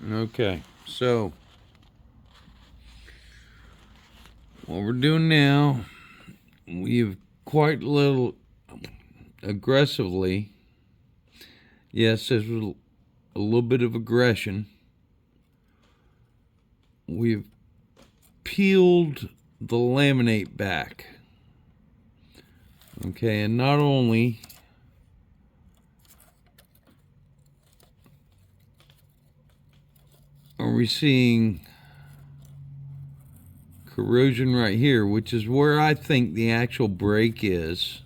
Okay, so what we're doing now, we've quite a little aggressively, yes, there's a little bit of aggression. We've peeled the laminate back. Okay, and not only are we seeing corrosion right here, which is where I think the actual break is.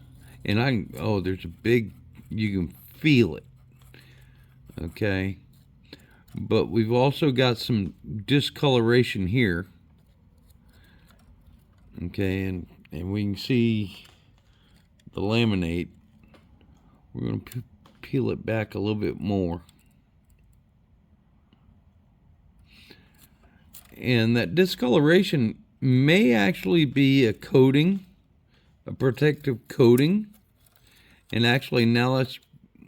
And there's a big, you can feel it. Okay. But we've also got some discoloration here. Okay, and we can see the laminate. We're going to peel it back a little bit more. And that discoloration may actually be a coating, a protective coating. And actually now that's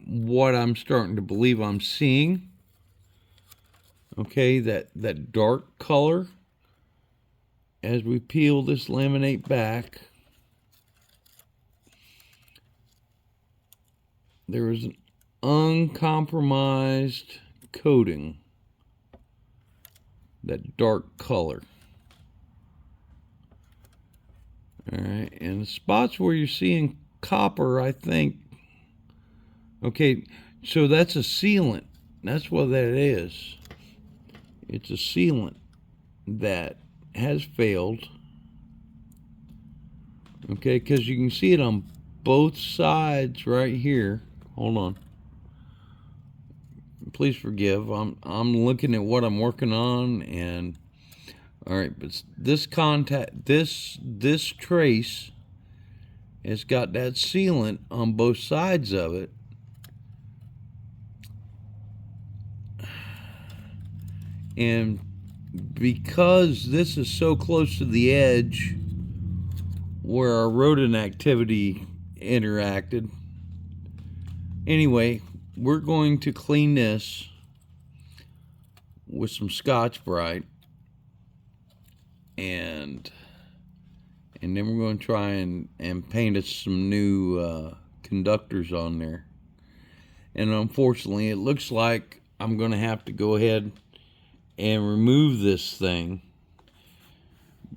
what I'm starting to believe I'm seeing. Okay, that dark color as we peel this laminate back. There is an uncompromised coating, that dark color. Alright, and the spots where you're seeing copper, I think, okay, so that's a sealant. That's what that is. It's a sealant that has failed. Okay, because you can see it on both sides right here. Hold on. Please forgive. I'm looking at what I'm working on, and all right, but this trace has got that sealant on both sides of it. And because this is so close to the edge where our rodent activity interacted, anyway, we're going to clean this with some Scotch-Brite, and then we're going to try and paint us some new conductors on there. And unfortunately, it looks like I'm going to have to go ahead and remove this thing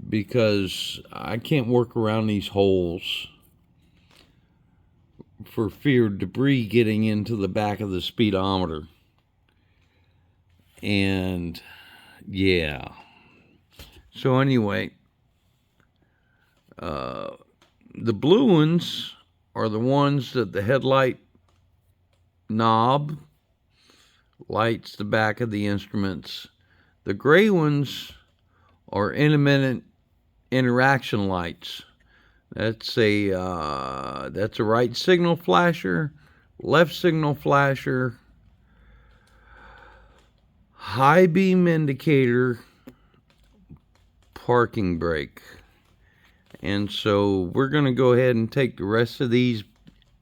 because I can't work around these holes for fear of debris getting into the back of the speedometer. And yeah, so anyway, the blue ones are the ones that the headlight knob lights the back of the instruments. The gray ones are intermittent interaction lights. That's a right signal flasher, left signal flasher, high beam indicator, parking brake. And so we're going to go ahead and take the rest of these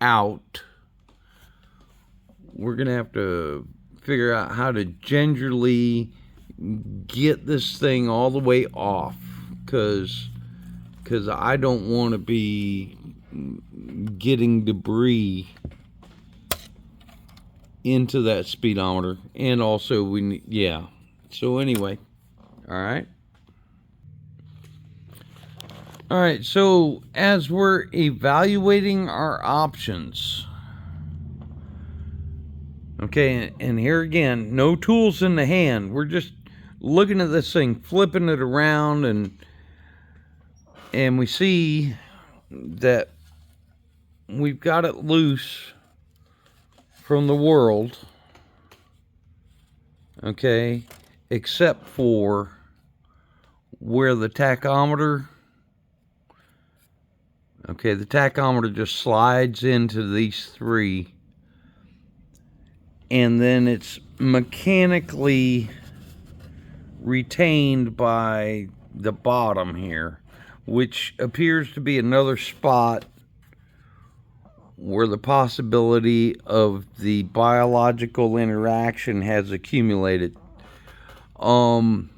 out. We're going to have to figure out how to gingerly get this thing all the way off, because I don't want to be getting debris into that speedometer. And also we need, yeah. So anyway, all right. All right, so as we're evaluating our options, okay, and here again, no tools in the hand. We're just looking at this thing, flipping it around, and we see that we've got it loose from the world, okay, except for where the tachometer, okay, the tachometer just slides into these three, and then it's mechanically retained by the bottom here, which appears to be another spot where the possibility of the biological interaction has accumulated. Um,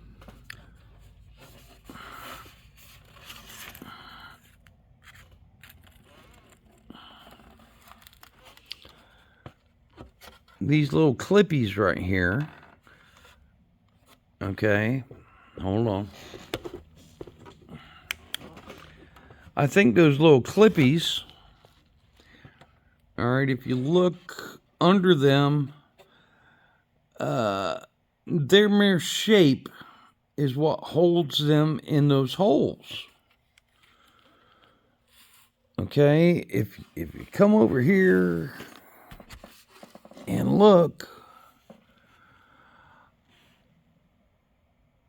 these little clippies right here. Okay, hold on. I think those little clippies, all right, if you look under them, their mere shape is what holds them in those holes. Okay, if you come over here and look,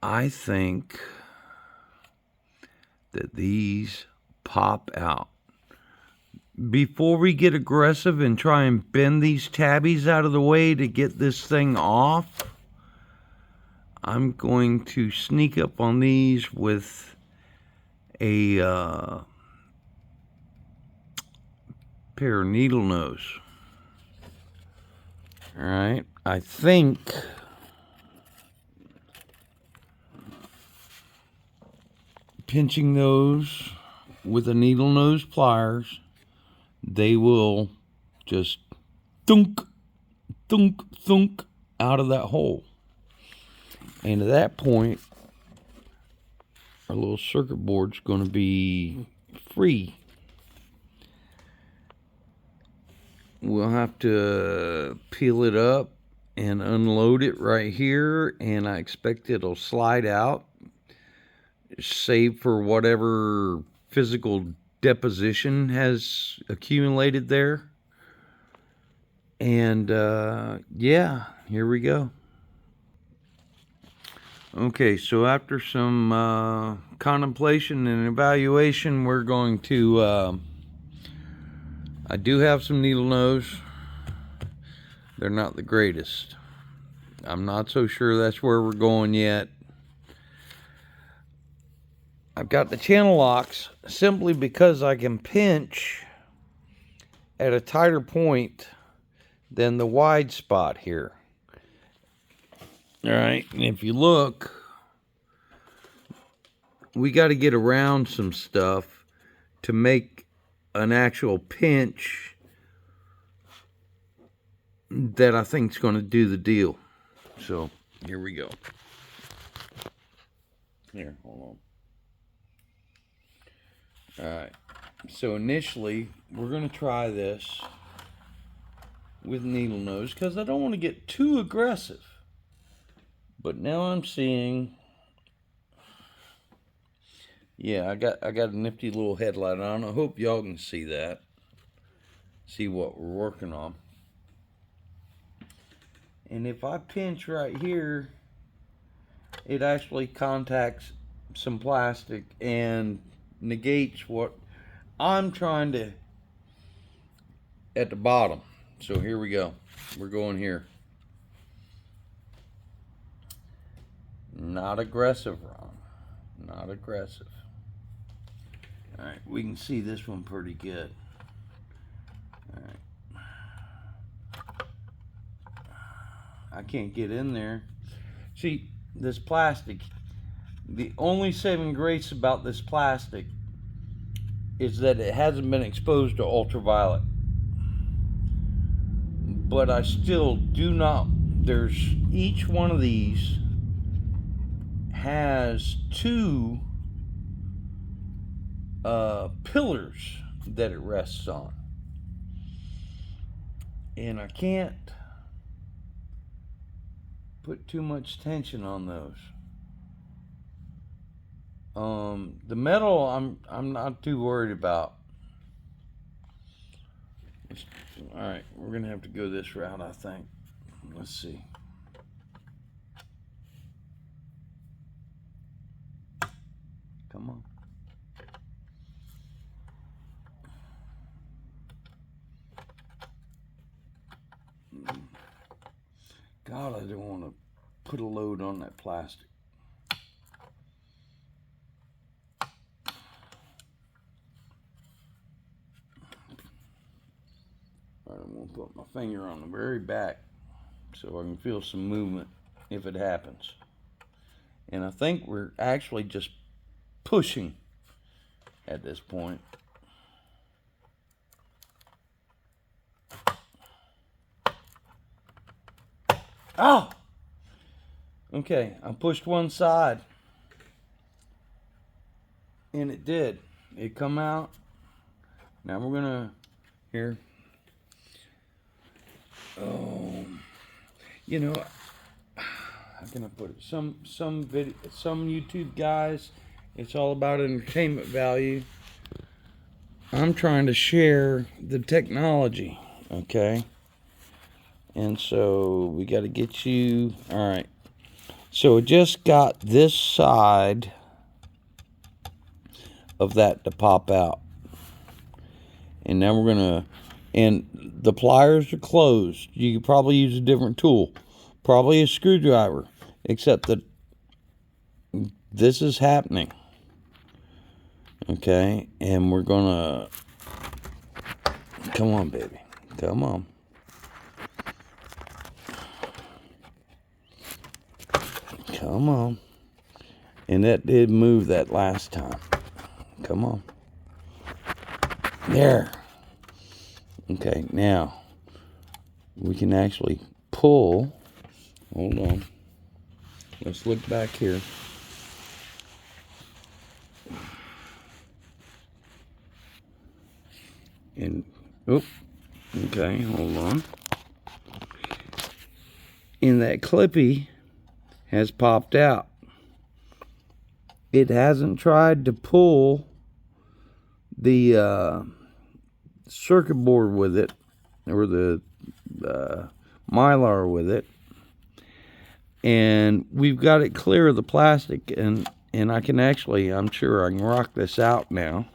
I think that these pop out. Before we get aggressive and try and bend these tabbies out of the way to get this thing off, I'm going to sneak up on these with a pair of needle nose. All right, I think pinching those with a needle nose pliers, they will just thunk, thunk, thunk out of that hole. And at that point, our little circuit board's going to be free. We'll have to peel it up and unload it right here, and I expect it'll slide out, save for whatever physical deposition has accumulated there. And yeah, here we go. Okay, so after some contemplation and evaluation, we're going to I do have some needle nose. They're not the greatest. I'm not so sure that's where we're going yet. I've got the channel locks simply because I can pinch at a tighter point than the wide spot here. All right, and if you look, we got to get around some stuff to make an actual pinch that I think is going to do the deal. So here we go. Here, hold on. All right. So initially, we're going to try this with needle nose because I don't want to get too aggressive. But now I'm seeing, yeah, I got a nifty little headlight on. I hope y'all can see that. See what we're working on. And if I pinch right here, it actually contacts some plastic and negates what I'm trying to at the bottom. So here we go. We're going here. Not aggressive, Ron. Not aggressive. All right, we can see this one pretty good. All right. I can't get in there. See, this plastic, the only saving grace about this plastic is that it hasn't been exposed to ultraviolet. But I still do not, there's, each one of these has two pillars that it rests on. And I can't put too much tension on those. The metal I'm not too worried about. All right, we're gonna have to go this route, I think. Let's see. Come on. God, I don't want to put a load on that plastic. I'm going to put my finger on the very back so I can feel some movement if it happens. And I think we're actually just pushing at this point. Oh! Okay, I pushed one side. And it did. It come out. Now we're gonna, here. Oh, you know, how can I put it? Some YouTube guys, it's all about entertainment value. I'm trying to share the technology, okay? And so we got to get you, all right. So it just got this side of that to pop out. And now we're gonna, and the pliers are closed. You could probably use a different tool, probably a screwdriver, except that this is happening. Okay, and we're gonna, come on, baby, come on. Come on. And that did move that last time. Come on. There. Okay, now we can actually pull. Hold on. Let's look back here. And, oh, okay, hold on. And that clippy has popped out. It hasn't tried to pull the circuit board with it, or the Mylar with it. And we've got it clear of the plastic, and I can actually, I'm sure I can rock this out now.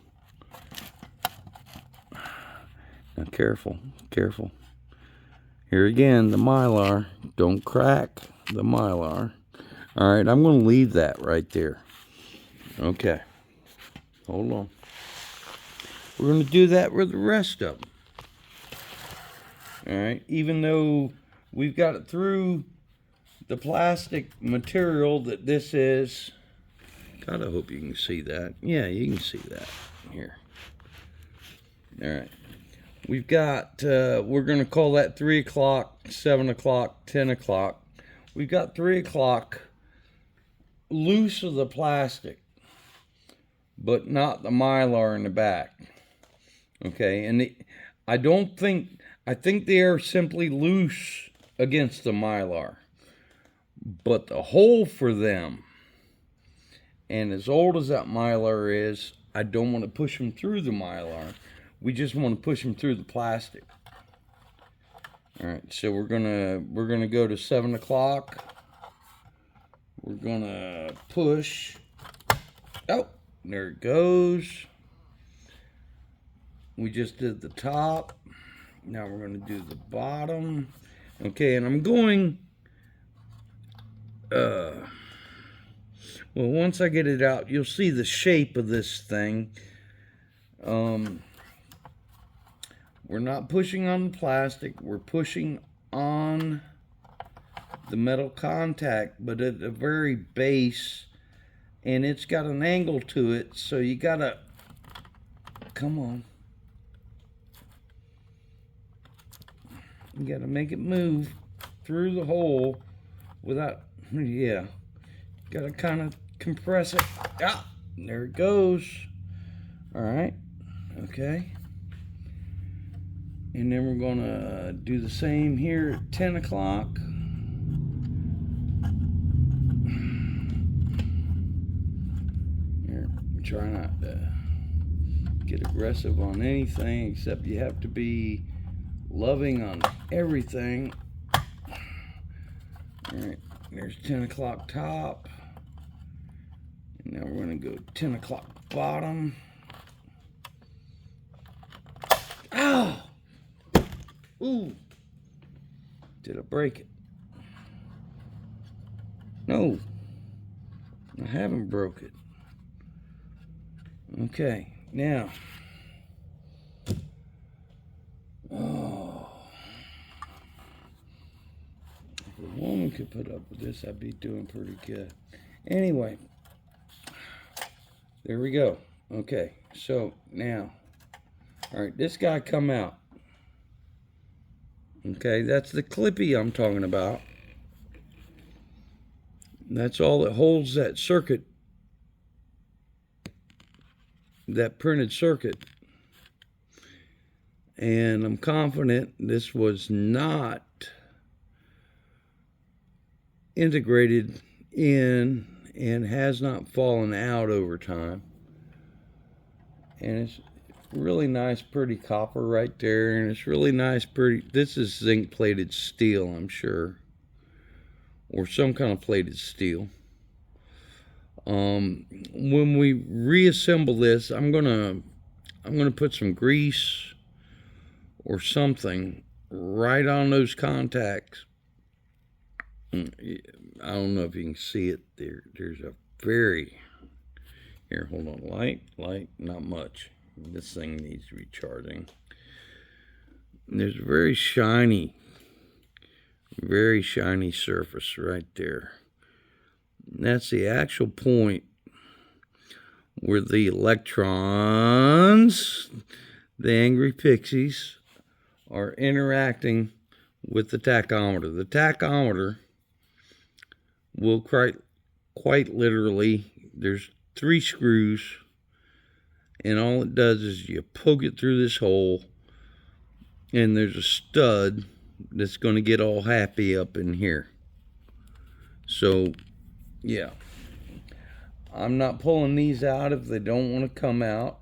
Now careful, careful. Here again, the Mylar. Don't crack the Mylar. All right, I'm going to leave that right there. Okay, hold on. We're going to do that with the rest of them. All right, even though we've got it through the plastic material that this is. God, I hope you can see that. Yeah, you can see that here. All right. We've got, we're going to call that 3 o'clock, 7 o'clock, 10 o'clock. We've got 3 o'clock loose of the plastic, but not the Mylar in the back. Okay, and I think they are simply loose against the Mylar. But the hole for them, and as old as that Mylar is, I don't want to push them through the Mylar. We just want to push them through the plastic. All right, so we're gonna go to 7 o'clock. We're gonna push. Oh, there it goes. We just did the top. Now we're gonna do the bottom. Okay, and I'm going. Well, once I get it out, you'll see the shape of this thing. We're not pushing on the plastic. We're pushing on the metal contact, but at the very base, and it's got an angle to it, so you gotta, come on. You gotta make it move through the hole without, yeah. Gotta kind of compress it. Ah, there it goes. All right, okay. And then we're gonna do the same here at 10 o'clock. Here, try not to get aggressive on anything, except you have to be loving on everything. All right, there's 10 o'clock top. And now we're gonna go 10 o'clock bottom. Ow! Ooh! Did I break it? No, I haven't broke it. Okay, now. Oh. If a woman could put up with this, I'd be doing pretty good. Anyway, there we go. Okay, so now, all right, this guy come out. Okay, that's the clippy I'm talking about. That's all that holds that circuit, that printed circuit. And I'm confident this was not integrated in and has not fallen out over time. And it's really nice, pretty copper right there. And it's really nice, pretty. This is zinc plated steel, I'm sure, or some kind of plated steel. When we reassemble this, I'm gonna put some grease or something right on those contacts. I don't know if you can see it there. There's a very, here, hold on, light, not much. This thing needs to be charging. There's a very shiny surface right there. And that's the actual point where the electrons, the angry pixies, are interacting with the tachometer. The tachometer will quite literally, there's 3 screws, and all it does is you poke it through this hole, and there's a stud that's going to get all happy up in here. So, yeah. I'm not pulling these out if they don't want to come out.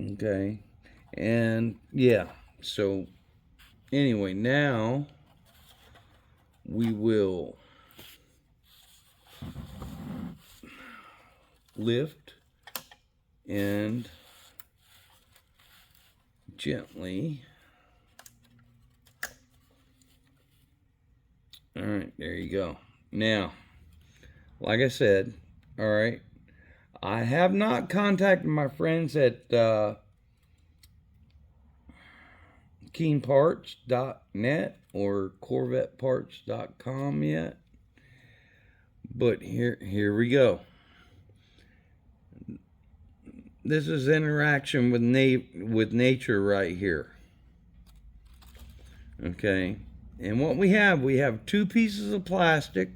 Okay. And, yeah. So, anyway, now we will lift and gently. All right, there you go. Now, like I said, all right, I have not contacted my friends at keenparts.net or corvetteparts.com yet, but here we go. This is interaction with nature right here. Okay, and what we have 2 pieces of plastic.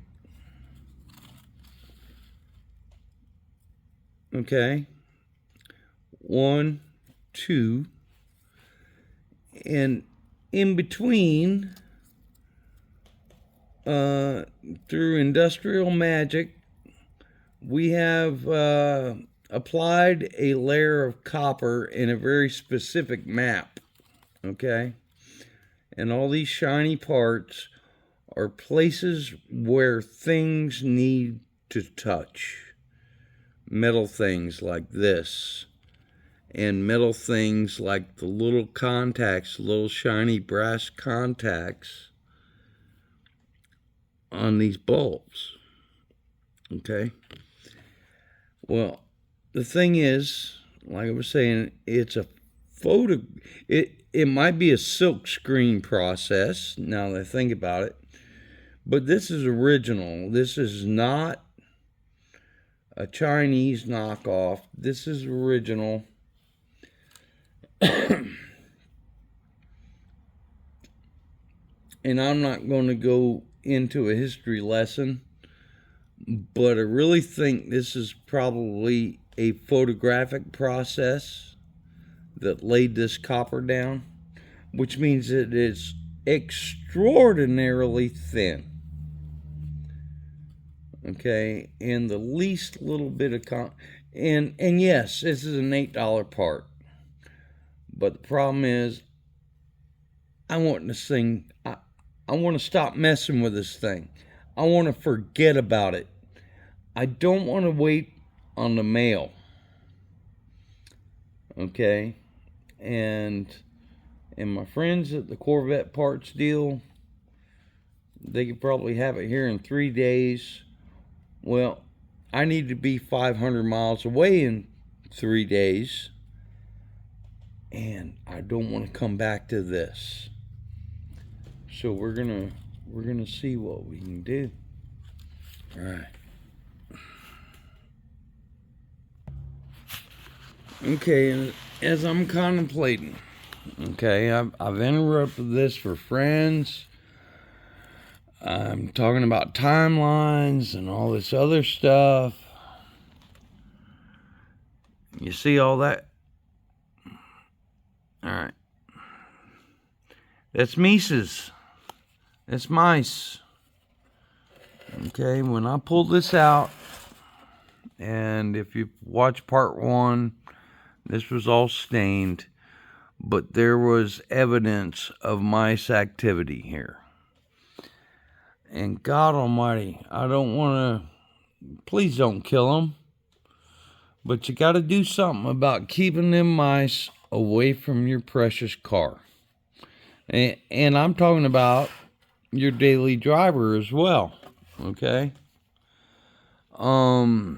Okay, 1, 2, and in between, through industrial magic, we have applied a layer of copper in a very specific map. Okay, and all these shiny parts are places where things need to touch. Metal things like this, and metal things like the little contacts, little shiny brass contacts on these bulbs. Okay, well, the thing is, like I was saying, it's a photo. It might be a silk screen process, now that I think about it, but this is original. This is not a Chinese knockoff. This is original. And I'm not going to go into a history lesson, but I really think this is probably a photographic process that laid this copper down, which means it is extraordinarily thin. Okay, and the least little bit of and yes, this is an $8 part, but the problem is, I want this thing. I want to stop messing with this thing. I want to forget about it. I don't want to wait on the mail. Okay, and my friends at the Corvette parts deal, they could probably have it here in 3 days. Well, I need to be 500 miles away in 3 days, and I don't want to come back to this. So we're gonna we're going to see what we can do. All right. Okay, and as I'm contemplating, okay, I've interrupted this for friends. I'm talking about timelines and all this other stuff. You see all that? All right. That's Mises. That's mice. Okay, when I pulled this out, and if you watch part 1, this was all stained, but there was evidence of mice activity here. And God Almighty, I don't want to, please don't kill them, but you got to do something about keeping them mice away from your precious car. And I'm talking about your daily driver as well, okay? All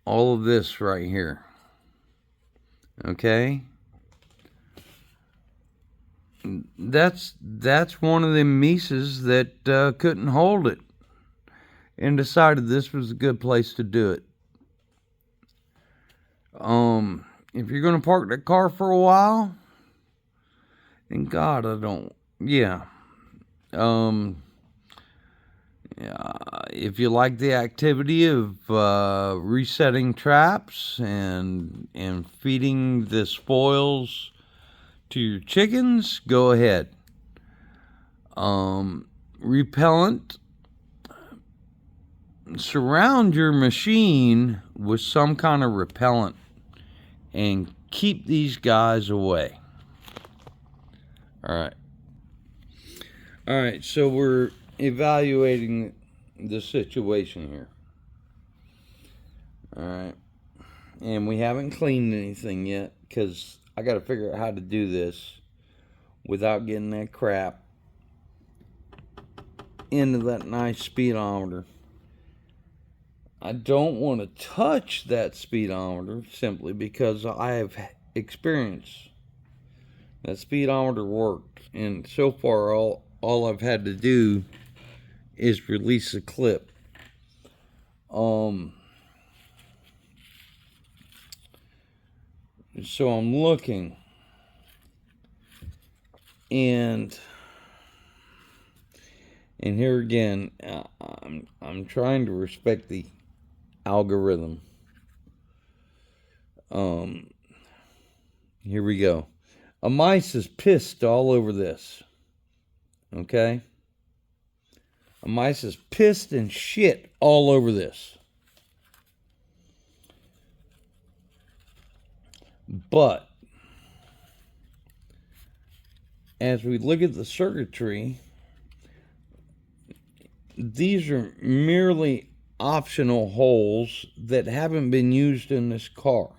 of this right here, okay? That's one of them Mises that couldn't hold it and decided this was a good place to do it. If you're gonna park that car for a while, and God, I don't, yeah. If you like the activity of resetting traps and feeding the spoils to your chickens, go ahead. Repellent. Surround your machine with some kind of repellent and keep these guys away. All right, so we're evaluating the situation here. All right, and we haven't cleaned anything yet because I got to figure out how to do this without getting that crap into that nice speedometer. I don't want to touch that speedometer simply because I have experience. That speedometer worked, and so far all I've had to do is release the clip. So I'm looking, and here again, I'm trying to respect the algorithm. Here we go. A mice is pissed all over this. Okay? A mice is pissed and shit all over this. But as we look at the circuitry, these are merely optional holes that haven't been used in this car.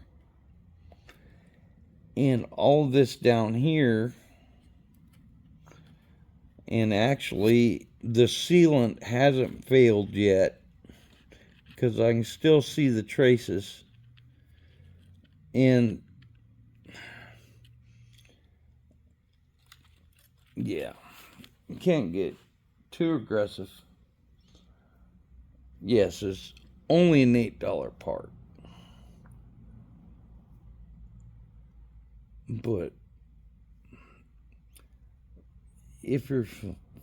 And all this down here, and actually the sealant hasn't failed yet because I can still see the traces. And yeah, you can't get too aggressive. Yes, it's only an $8 part. But if you're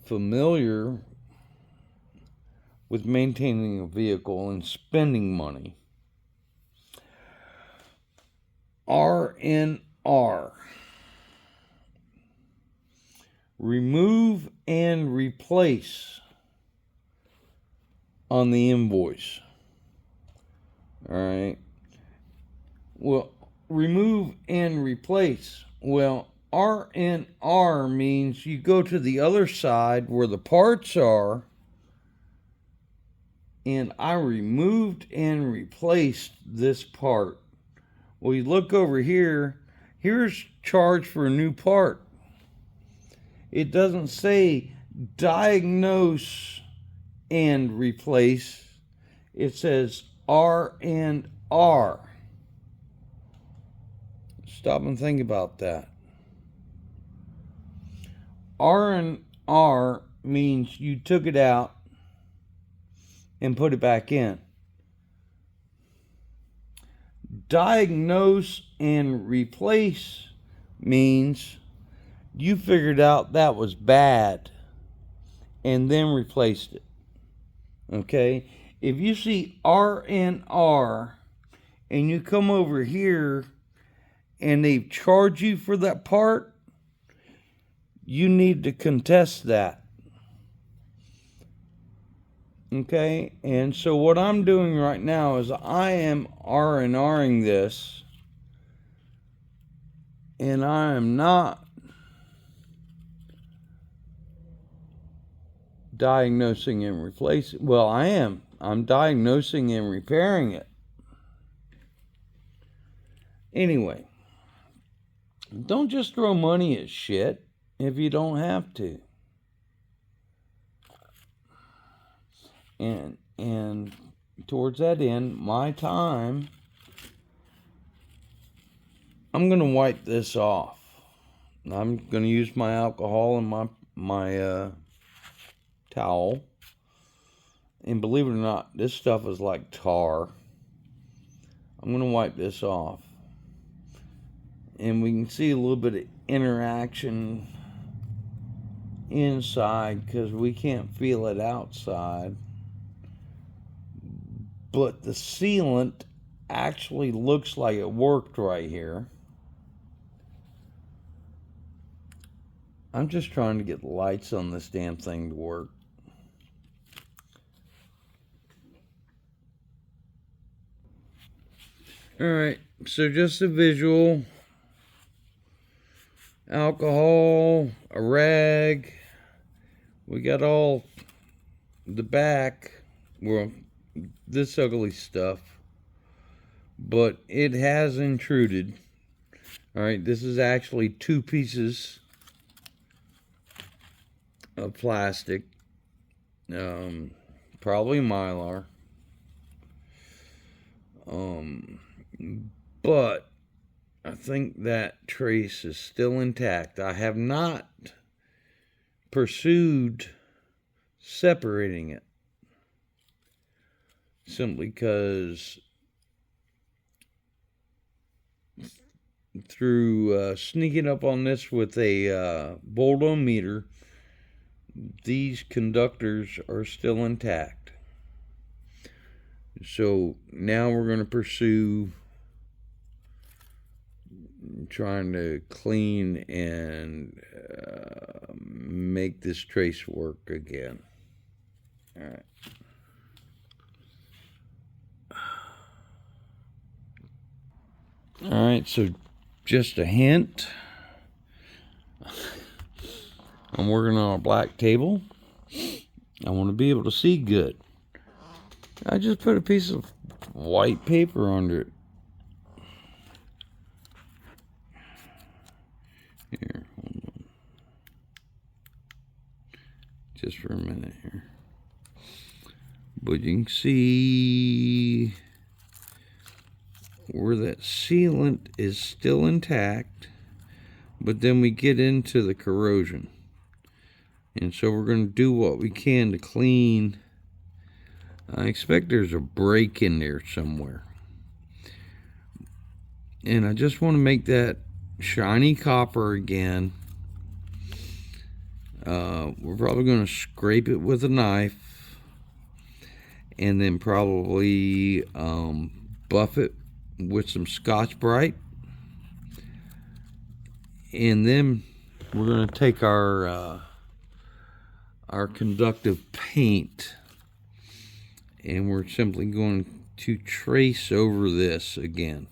familiar with maintaining a vehicle and spending money, R&R, remove and replace on the invoice. All right. Well, remove and replace. Well, R&R means you go to the other side where the parts are, and I removed and replaced this part. Well, you look over here, here's charge for a new part. It doesn't say diagnose and replace. It says R&R. Stop and think about that. R and R means you took it out and put it back in. Diagnose and replace means you figured out that was bad and then replaced it. Okay? If you see R and R and you come over here and they charge you for that part, you need to contest that. Okay? And so what I'm doing right now is I am R&Ring this, and I am not diagnosing and replacing. Well, I am. I'm diagnosing and repairing it. Anyway, don't just throw money at shit if you don't have to. And towards that end, my time, I'm going to wipe this off. I'm going to use my alcohol and my towel. And believe it or not, this stuff is like tar. I'm going to wipe this off. And we can see a little bit of interaction inside because we can't feel it outside. But the sealant actually looks like it worked right here. I'm just trying to get the lights on this damn thing to work. Alright, so just a visual. Alcohol, a rag. We got all the back. Well, this ugly stuff. But it has intruded. Alright, this is actually 2 pieces of plastic. Probably Mylar. But I think that trace is still intact. I have not pursued separating it. Simply because through sneaking up on this with a voltometer, these conductors are still intact. So now we're going to pursue trying to clean and make this trace work again. Alright. Alright, so just a hint. I'm working on a black table. I want to be able to see good. I just put a piece of white paper under it. Here, hold on. Just for a minute here. But you can see where that sealant is still intact, but then we get into the corrosion. And so we're going to do what we can to clean. I expect there's a break in there somewhere. And I just want to make that shiny copper again. We're probably going to scrape it with a knife. And then probably buff it with some Scotch-Brite. And then we're going to take our conductive paint, and we're simply going to trace over this again.